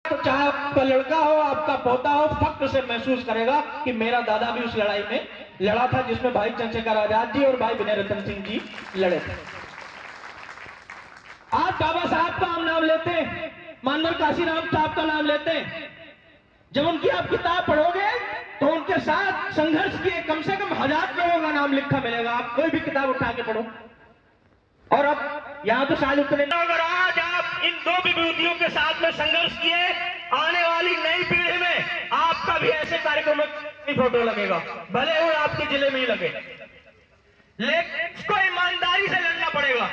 तो चाहे आपका लड़का हो, आपका पोता हो, फख्र से महसूस करेगा कि मेरा दादा भी उस लड़ाई में लड़ा था जिसमें भाई चंद्रशेखर आजाद जी और भाई विनय रतन सिंह जी लड़े थे। आप बाबा साहब का हम नाम लेते हैं, मानवर काशीराम साहब का नाम लेते हैं। जब उनकी आप किताब पढ़ोगे तो उनके साथ संघर्ष किए कम से कम 1000 लोगों का नाम लिखा मिलेगा। आप कोई भी किताब उठा के पढ़ो। और अब यहां तो शायद उतने, अगर आज आप इन दो विभूतियों के साथ में संघर्ष किए, आने वाली नई पीढ़ी में आपका भी ऐसे कार्यक्रमों की फोटो लगेगा, भले वो आपके जिले में ही लगे, लेकिन इसको ईमानदारी से लड़ना पड़ेगा।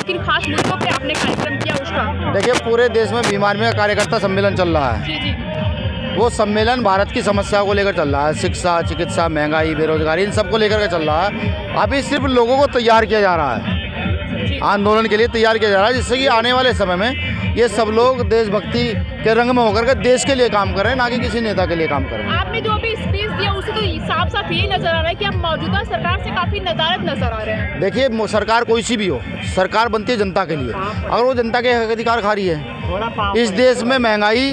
किन खास मुद्दों पे आपने कार्यक्रम किया उसका? देखिए, पूरे देश में बीमारी में कार्यकर्ता सम्मेलन चल रहा है। जी जी। वो सम्मेलन भारत की समस्याओं को लेकर चल रहा है, शिक्षा, चिकित्सा, महंगाई, बेरोजगारी, इन सबको लेकर के चल रहा है। अभी सिर्फ लोगों को तैयार किया जा रहा है, आंदोलन के लिए तैयार किया जा रहा है, जिससे कि आने वाले समय में ये सब लोग देशभक्ति के रंग में होकर के देश के लिए काम कर रहे हैं, ना कि किसी नेता के लिए काम कर रहे हैं। आपने जो अभी स्पीच दिया उससे तो साफ साफ ये नजर आ रहा है कि आप मौजूदा सरकार से काफी नदारद नजर आ रहे हैं। देखिए, सरकार कोई सी भी हो, सरकार बनती है जनता के लिए। अगर वो जनता के हक अधिकार खा रही है, इस देश में महंगाई,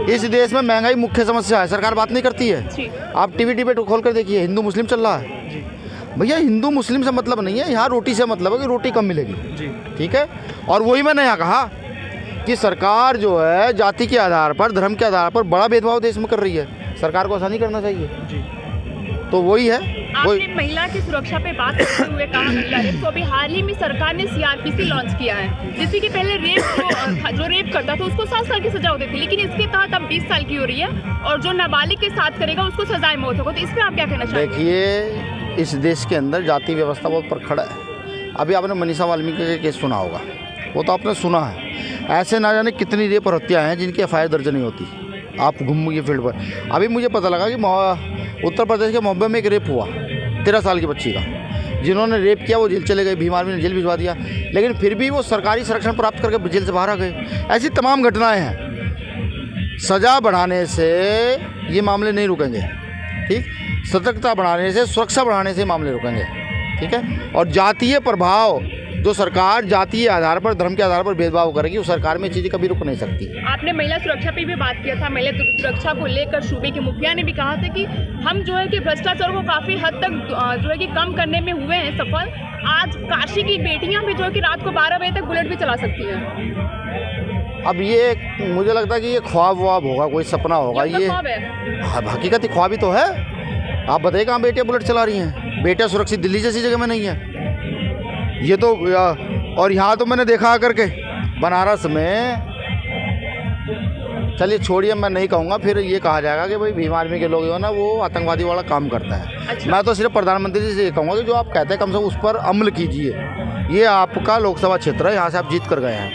इस देश में महंगाई मुख्य समस्या है, सरकार बात नहीं करती है। आप टीवी डिबेट खोल कर देखिए, हिंदू मुस्लिम चल रहा है। भैया, हिंदू मुस्लिम से मतलब नहीं है, यहाँ रोटी से मतलब है कि रोटी कम मिलेगी। ठीक है। और वही मैंने यहाँ कहा कि सरकार जो है जाति के आधार पर, धर्म के आधार पर बड़ा भेदभाव देश में कर रही है। सरकार को ऐसा नहीं करना चाहिए। तो वही है। आपने महिला की सुरक्षा पे बात करते हुए कहा महिला रेप, तो अभी हाल ही में सरकार ने सीआरपीसी लॉन्च किया है, जिससे कि पहले रेप जो रेप करता था उसको 7 साल की सजा होती थी, लेकिन इसके तहत अब 20 साल की हो रही है, और जो नाबालिग के साथ करेगा उसको सजाए मौत होगा। तो इस पर आप क्या कहना चाहेंगे? देखिए, इस देश के अंदर जाति व्यवस्था बहुत प्रखर है। अभी आपने मनीषा वाल्मीकि का केस सुना होगा, वो तो आपने सुना है। ऐसे ना जाने कितनी रेप और हत्याएँ हैं जिनकी FIR दर्ज नहीं होती। आप घूमिए फील्ड पर। अभी मुझे पता लगा कि उत्तर प्रदेश के मोहब्बे में एक रेप हुआ 13 साल की बच्ची का। जिन्होंने रेप किया वो जेल चले गए, भीम आर्मी ने जेल भिजवा दिया, लेकिन फिर भी वो सरकारी संरक्षण प्राप्त करके जेल से बाहर आ गए। ऐसी तमाम घटनाएं हैं। सज़ा बढ़ाने से ये मामले नहीं रुकेंगे। ठीक, सतर्कता बढ़ाने से, सुरक्षा बढ़ाने से मामले रुकेंगे, ठीक है। और जातीय प्रभाव, जो सरकार जातीय आधार पर, धर्म के आधार पर भेदभाव करेगी, उस सरकार में चीज़ें कभी रुक नहीं सकती। आपने महिला सुरक्षा पे भी बात किया था। महिला सुरक्षा को लेकर सूबे के मुखिया ने भी कहा था कि हम जो है कि भ्रष्टाचार को काफ़ी हद तक जो है कि कम करने में हुए हैं सफल। आज काशी की बेटियां भी जो है कि रात को 12 बजे तक बुलेट भी चला सकती हैं। अब ये मुझे लगता है कि ये ख्वाब वाब होगा, कोई सपना होगा, ये हकीकत ख्वाब ही तो है। आप बताइए कहाँ बेटियाँ बुलेट चला रही हैं? बेटियाँ सुरक्षित दिल्ली जैसी जगह में नहीं है ये तो। और यहाँ तो मैंने देखा आकर के बनारस में, चलिए छोड़िए, मैं नहीं कहूँगा, फिर ये कहा जाएगा कि भाई भीम आर्मी के लोग जो है ना वो आतंकवादी वाला काम करता है। अच्छा। मैं तो सिर्फ प्रधानमंत्री जी से ये कहूँगा कि जो आप कहते हैं कम से कम उस पर अमल कीजिए। ये आपका लोकसभा क्षेत्र है, यहाँ से आप जीत कर गए हैं,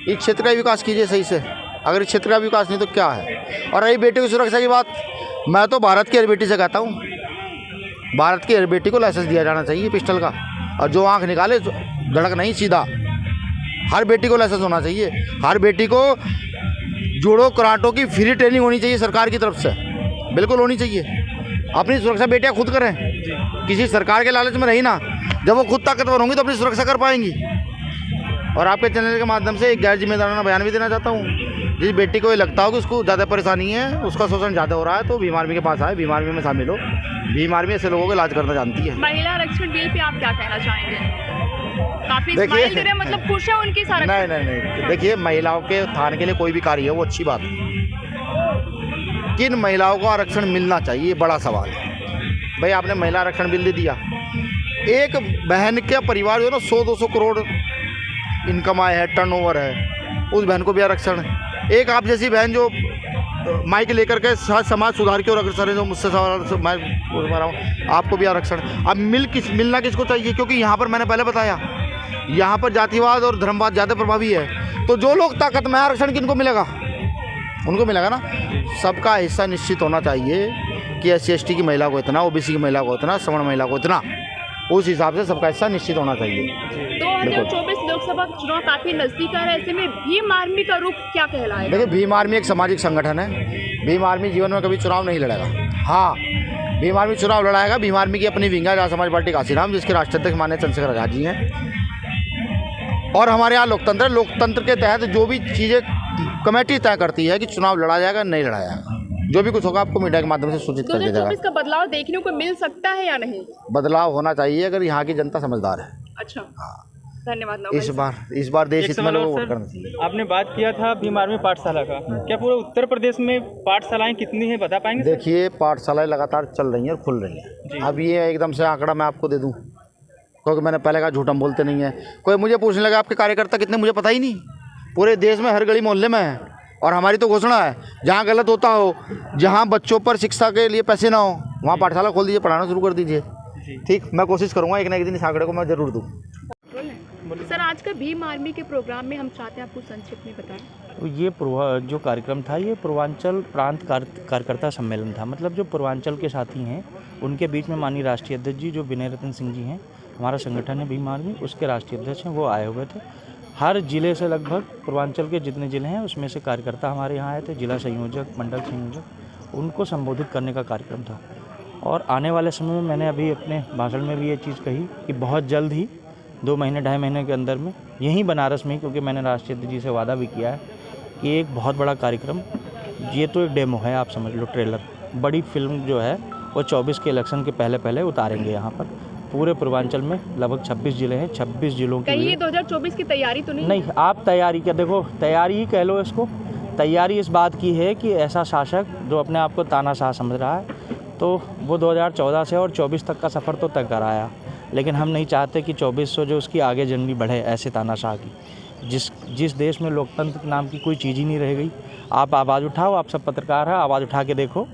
इस क्षेत्र का विकास कीजिए सही से। अगर इस क्षेत्र का विकास नहीं तो क्या है? और रही बेटी की सुरक्षा की बात, मैं तो भारत की हर बेटी से कहता हूँ, भारत की हर बेटी को लाइसेंस दिया जाना चाहिए पिस्टल का, और जो आंख निकाले धड़क नहीं सीधा। हर बेटी को लाइसेंस होना चाहिए, हर बेटी को जूडो कराटो की फ्री ट्रेनिंग होनी चाहिए सरकार की तरफ से, बिल्कुल होनी चाहिए। अपनी सुरक्षा बेटियां खुद करें, किसी सरकार के लालच में रही ना। जब वो खुद ताकतवर होंगी तो अपनी सुरक्षा कर पाएंगी। और आपके चैनल के माध्यम से एक गैर जिम्मेदाराना बयान भी देना चाहता हूँ। जिस बेटी को ये लगता हो कि उसको ज़्यादा परेशानी है, उसका शोषण ज़्यादा हो रहा है, तो भीम आर्मी के पास आए, भीम आर्मी में शामिल हो। भीम आर्मी ऐसे लोगों का इलाज करना जानती है। महिला आरक्षण बिल पे आप क्या कहना चाहेंगे? काफी स्माइल दे रहे हैं, मतलब खुश है उनकी सारा। नहीं, देखिए, महिलाओं के उत्थान के लिए कोई भी कार्य है वो अच्छी बात है। किन महिलाओं को आरक्षण मिलना चाहिए, बड़ा सवाल है। भाई आपने महिला आरक्षण बिल दे दिया, एक बहन के परिवार जो है ना 100-200 करोड़ इनकम आय है, टर्नओवर है, उस बहन को भी आरक्षण। एक आप जैसी बहन जो माइक लेकर के समाज सुधार की ओर अग्रसर है, जो मुझसे सवाल मैं बोल रहा हूँ, आपको भी आरक्षण। अब मिलना किसको चाहिए? क्योंकि यहाँ पर मैंने पहले बताया, यहाँ पर जातिवाद और धर्मवाद ज़्यादा प्रभावी है। तो जो लोग ताकत में, आरक्षण किनको मिलेगा? उनको मिलेगा ना। सबका हिस्सा निश्चित होना चाहिए कि SC/ST की महिला को इतना, OBC की महिला को इतना, सवर्ण महिला को इतना, उस हिसाब से सबका हिस्सा निश्चित होना चाहिए। 2024 लोकसभा चुनाव काफी नजदीक है, ऐसे में भीम आर्मी का रुख क्या कहलाएगा? देखिए, भीम आर्मी एक सामाजिक संगठन है। भीम आर्मी जीवन में कभी चुनाव नहीं लड़ेगा। हाँ, भीम आर्मी चुनाव लड़ाएगा। भीम आर्मी की अपनी विंग है, आजाद समाज पार्टी काशीराम, जिसके राष्ट्रीय अध्यक्ष माननीय चंद्रशेखर आजाद जी हैं। और हमारे यहाँ लोकतंत्र, लोकतंत्र के तहत जो भी चीज़ें कमेटी तय करती है कि चुनाव लड़ा जाएगा नहीं लड़ा जाएगा, जो भी कुछ होगा आपको मीडिया के माध्यम से सूचित कर दिया जाएगा। 2024 का बदलाव देखने को मिल सकता है या नहीं? बदलाव होना चाहिए अगर यहाँ की जनता समझदार है। अच्छा, धन्यवाद। इस बार देश हित में लोगों को वोट करना चाहिए। आपने बात किया था भीम आर्मी पाठशाला का, क्या पूरे उत्तर प्रदेश में पाठशालाएं कितनी हैं बता पाएंगे? देखिए, पाठशालाएं लगातार चल रही हैं और खुल रही हैं। अब ये एकदम से आंकड़ा मैं आपको दे दूं, क्योंकि मैंने पहले कहा झूठ हम बोलते नहीं हैं। कोई मुझे पूछने लगा आपके कार्यकर्ता कितने, मुझे पता ही नहीं। पूरे देश में हर गली मोहल्ले में है। और हमारी तो घोषणा है, जहाँ गलत होता हो, जहाँ बच्चों पर शिक्षा के लिए पैसे ना हो, वहाँ पाठशाला खोल दीजिए, पढ़ाना शुरू कर दीजिए। ठीक, मैं कोशिश करूँगा एक ना एक दिन इस आंकड़े को मैं ज़रूर दूँ। सर, आज का भीम आर्मी के प्रोग्राम में हम चाहते हैं आपको संक्षिप्त में बताएं। ये जो कार्यक्रम था, ये पूर्वांचल प्रांत कार्यकर्ता सम्मेलन था। मतलब जो पूर्वांचल के साथी हैं उनके बीच में माननीय राष्ट्रीय अध्यक्ष जी, जो विनय रतन सिंह जी हैं, हमारा संगठन है भीम आर्मी, उसके राष्ट्रीय अध्यक्ष हैं, वो आए हुए थे। हर जिले से, लगभग पूर्वांचल के जितने ज़िले हैं उसमें से कार्यकर्ता हमारे यहाँ आए थे, जिला संयोजक, मंडल संयोजक, उनको संबोधित करने का कार्यक्रम था। और आने वाले समय में मैंने अभी अपने भाषण में भी ये चीज़ कही कि बहुत जल्द ही 2 महीने 2.5 महीने के अंदर में यहीं बनारस में, क्योंकि मैंने राष्ट्रीय अध्यक्ष जी से वादा भी किया है कि एक बहुत बड़ा कार्यक्रम, ये तो एक डेमो है, आप समझ लो, ट्रेलर, बड़ी फिल्म जो है वो 24 के इलेक्शन के पहले उतारेंगे यहाँ पर। पूरे पूर्वांचल में लगभग 26 ज़िले हैं, 26 ज़िलों की। कहीं ये 2024 की तैयारी तो नहीं? नहीं, आप तैयारी क्या, देखो तैयारी ही कह लो इसको। तैयारी इस बात की है कि ऐसा शासक जो अपने आप को तानाशाह समझ रहा है, तो वो 2014 से और 24 तक का सफ़र तो तय कराया, लेकिन हम नहीं चाहते कि 2400 जो उसकी आगे जर्नी बढ़े ऐसे तानाशाह की। जिस देश में लोकतंत्र नाम की कोई चीज़ ही नहीं रह गई। आप आवाज़ उठाओ, आप सब पत्रकार हैं, आवाज़ उठा के देखो,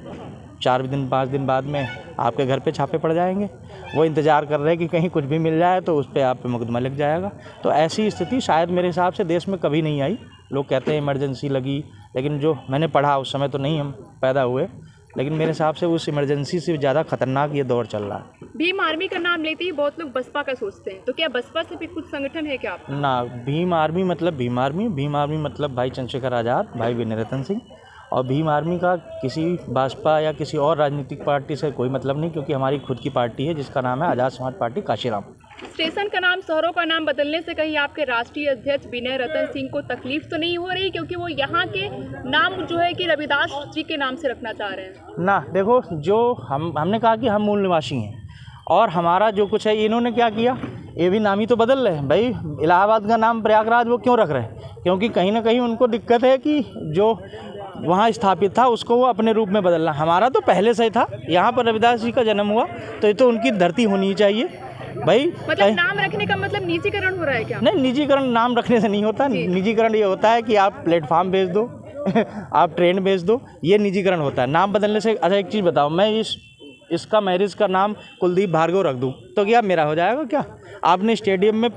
4 दिन 5 दिन बाद में आपके घर पे छापे पड़ जाएंगे। वो इंतज़ार कर रहे हैं कि कहीं कुछ भी मिल जाए तो उस पर आप पे मुकदमा लग जाएगा। तो ऐसी स्थिति शायद मेरे हिसाब से देश में कभी नहीं आई। लोग कहते हैं इमरजेंसी लगी, लेकिन जो मैंने पढ़ा उस समय तो नहीं हम पैदा हुए, लेकिन मेरे हिसाब से उस इमरजेंसी से ज़्यादा खतरनाक ये दौर चल रहा है। भीम आर्मी का नाम लेते ही बहुत लोग बसपा का सोचते हैं, तो क्या बसपा से भी कुछ संगठन है क्या आपका? ना, भीम आर्मी मतलब भीम आर्मी मतलब भाई चंद्रशेखर आज़ाद, भाई विनय रतन सिंह, और भीम आर्मी का किसी भाजपा या किसी और राजनीतिक पार्टी से कोई मतलब नहीं, क्योंकि हमारी खुद की पार्टी है जिसका नाम है आज़ाद समाज पार्टी काशीराम। स्टेशन का नाम, शहरों का नाम बदलने से कहीं आपके राष्ट्रीय अध्यक्ष विनय रतन सिंह को तकलीफ तो नहीं हो रही, क्योंकि वो यहाँ के नाम जो है कि रविदास जी के नाम से रखना चाह रहे हैं? ना, देखो, जो हमने कहा कि हम मूल निवासी हैं और हमारा जो कुछ है, इन्होंने क्या किया, ये भी नाम ही तो बदल रहे हैं भाई। इलाहाबाद का नाम प्रयागराज वो क्यों रख रहे हैं? क्योंकि कहीं ना कहीं उनको दिक्कत है कि जो वहाँ स्थापित था उसको वो अपने रूप में बदलना। हमारा तो पहले से ही था, यहाँ पर रविदास जी का जन्म हुआ तो ये तो उनकी धरती होनी चाहिए भाई। मतलब नाम रखने का मतलब निजीकरण हो रहा है क्या? नहीं, निजीकरण नाम रखने से नहीं होता। निजीकरण ये होता है कि आप प्लेटफार्म बेच दो आप ट्रेन बेच दो, ये निजीकरण होता है। नाम बदलने से, अच्छा एक चीज़ बताओ, मैं इसका मैरिज का नाम कुलदीप भार्गव रख दूँ तो क्या मेरा हो जाएगा क्या? आपने स्टेडियम में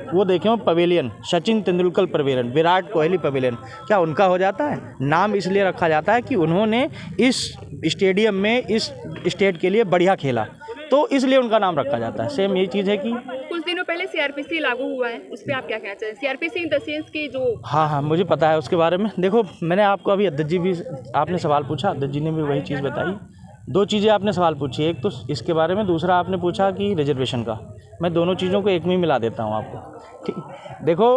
वो देखे हो pavilion, Sachin Tendulkar pavilion, Virat Kohli pavilion, क्या उनका हो जाता है? नाम इसलिए रखा जाता है कि उन्होंने इस स्टेडियम में इस स्टेट के लिए बढ़िया खेला, तो इसलिए उनका नाम रखा जाता है। सेम यही चीज़ है कि कुछ दिनों पहले सीआरपीसी लागू हुआ है, उस पर आप क्या कहना चाहिए? सीआरपीसी इन द सेंस की जो, हाँ, मुझे पता है उसके बारे में। देखो, मैंने आपको अभी अध्यक्ष जी भी, आपने सवाल पूछा, अध्यक्ष जी ने भी वही चीज़ बताई। दो चीज़ें आपने सवाल पूछी, एक तो इसके बारे में, दूसरा आपने पूछा कि रिजर्वेशन का। मैं दोनों चीज़ों को एक में ही मिला देता हूँ आपको, ठीक। देखो,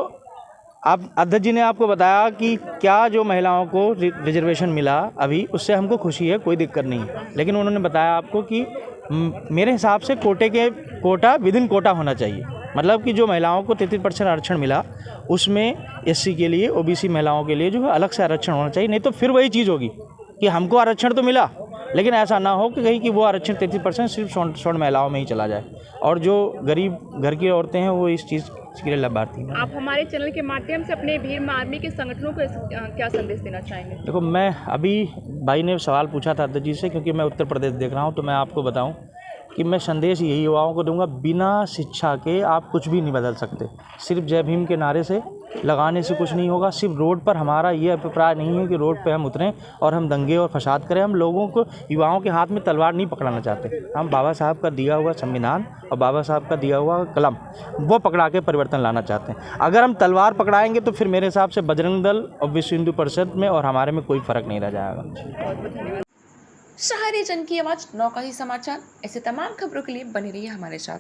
आप अध्यक्ष जी ने आपको बताया कि क्या जो महिलाओं को रिजर्वेशन मिला अभी, उससे हमको खुशी है, कोई दिक्कत नहीं है। लेकिन उन्होंने बताया आपको कि मेरे हिसाब से कोटा विद इन कोटा होना चाहिए। मतलब कि जो महिलाओं को 33% आरक्षण मिला, उसमें एससी के लिए, ओबीसी महिलाओं के लिए जो है अलग से आरक्षण होना चाहिए। नहीं तो फिर वही चीज़ होगी कि हमको आरक्षण तो मिला, लेकिन ऐसा ना हो कि कहीं कि वो आरक्षण 33% सिर्फ स्वर्ण महिलाओं में ही चला जाए, और जो गरीब घर की औरतें हैं वो इस चीज़ के लिए लाभार्थी हैं। आप हमारे चैनल के माध्यम से अपने भीम आर्मी के संगठनों को क्या संदेश देना चाहेंगे? देखो, मैं अभी भाई ने सवाल पूछा था अध्यक्ष जी से, क्योंकि मैं उत्तर प्रदेश देख रहा हूँ, तो मैं आपको बताऊँ कि मैं संदेश यही युवाओं को दूंगा, बिना शिक्षा के आप कुछ भी नहीं बदल सकते। सिर्फ जय भीम के नारे से, लगाने से कुछ नहीं होगा। सिर्फ रोड पर हमारा ये अभिप्राय नहीं है कि रोड पे हम उतरें और हम दंगे और फसाद करें। हम लोगों को, युवाओं के हाथ में तलवार नहीं पकड़ाना चाहते। हम बाबा साहब का दिया हुआ संविधान और बाबा साहब का दिया हुआ कलम, वो पकड़ा के परिवर्तन लाना चाहते हैं। अगर हम तलवार पकड़ाएंगे तो फिर मेरे हिसाब से बजरंग दल और विश्व हिंदू परिषद में और हमारे में कोई फ़र्क नहीं रह जाएगा। शहरी जन की आवाज़, नौका ही समाचार। ऐसे तमाम खबरों के लिए बने रहिए हमारे साथ।